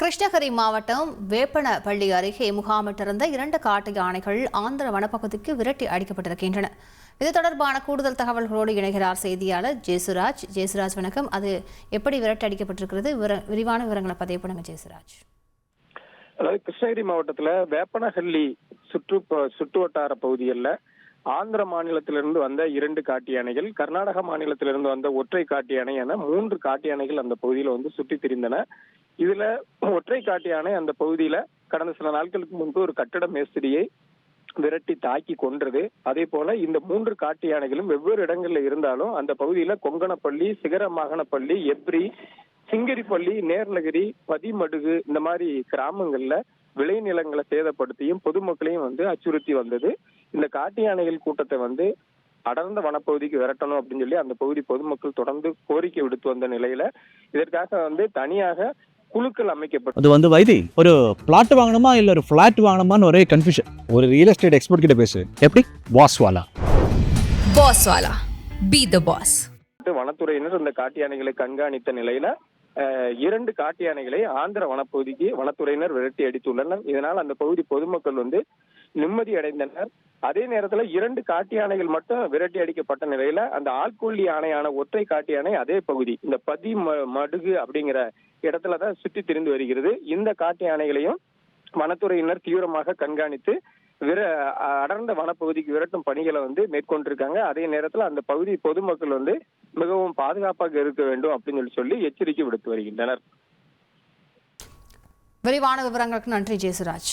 கிருஷ்ணகிரி மாவட்டம் வேப்பனப்பள்ளி அருகே முகாமிட்டிருந்த 2 காட்டு யானைகள் ஆந்திர வனப்பகுதிக்கு விரட்டி அடிக்கப்பட்டிருக்கின்றன. இது தொடர்பான கூடுதல் தகவல்களோடு இணைகிறார் செய்தியாளர் ஜேசுராஜ். ஜேசுராஜ், வணக்கம். அது எப்படி விரட்டி அடிக்கப்பட்டிருக்கிறது? விரிவான விவரங்களை பதிவு பண்ணுங்க ஜேசுராஜ். அதாவது கிருஷ்ணகிரி மாவட்டத்துல வேப்பனஹள்ளி சுற்று வட்டார பகுதிகளில் ஆந்திர மாநிலத்திலிருந்து வந்த 2 காட்டு யானைகள், கர்நாடக மாநிலத்திலிருந்து வந்த ஒற்றை காட்டு யானை என 3 காட்டு யானைகள் அந்த பகுதியில சுற்றி திரிந்தன. இதுல ஒற்றை காட்டு யானை அந்த பகுதியில கடந்த சில நாட்களுக்கு முன்பு ஒரு கட்டட மேஸ்திரியை விரட்டி தாக்கி கொன்றது. அதே போல இந்த 3 காட்டு யானைகளும் வெவ்வேறு இடங்கள்ல இருந்தாலும் அந்த பகுதியில கொங்கணப்பள்ளி, சிகரமாகனப்பள்ளி, எப்ரி, சிங்கரிப்பள்ளி, நேர்லகிரி, பதிமடுகு இந்த மாதிரி கிராமங்கள்ல விளைநிலங்களை சேதப்படுத்தியும் பொதுமக்களையும் அச்சுறுத்தி வந்தது. இந்த காட்டு யானைகள் கூட்டத்தை அடர்ந்த வனப்பகுதிக்கு விரட்டணும் அப்படின்னு சொல்லி அந்த பகுதி பொதுமக்கள் தொடர்ந்து கோரிக்கை விடுத்து வந்த நிலையில இதற்காக தனியாக குழுக்கள் அமைக்கப்பட்டு அது வைத்தி ஒரு பிளாட் வாங்கணுமா இல்ல ஒரு பிளாட் வாங்கணுமான்னு ஒரே கன்ஃபியூஷன். ஒரு ரியல் எஸ்டேட் எக்ஸ்பர்ட் கிட்ட பேசு. எப்படி? பாஸ்வாலா பி தி பாஸ். வனத்துறையினர் இந்த காட்டு யானைகளை கண்காணித்த நிலையில 2 காட்டு யானைகளை ஆந்திர வனப்பகுதிக்கு வனத்துறையினர் விரட்டி அடித்துள்ளனர். இதனால் அந்த பகுதி பொதுமக்கள் நிம்மதி அடைந்தனர். அதே நேரத்துல 2 காட்டு யானைகள் மட்டும் விரட்டி அடிக்கப்பட்ட நிலையில அந்த ஆள்கொல்லி யானையான ஒற்றை காட்டு யானை அதே பகுதி இந்த மடுகு அப்படிங்கிற இடத்துலதான் சுற்றி திரிந்து வருகிறது. இந்த காட்டு யானைகளையும் வனத்துறையினர் தீவிரமாக கண்காணித்து அடர்ந்த வனப்பகுதிக்கு விரட்டும் பணிகளை மேற்கொண்டிருக்காங்க. அதே நேரத்துல அந்த பகுதி பொதுமக்கள் மிகவும் பாதுகாப்பாக இருக்க வேண்டும் அப்படின்னு சொல்லி எச்சரிக்கை விடுத்து வருகின்றனர். விரிவான விவரங்களுக்கு நன்றி ஜேசுராஜ்.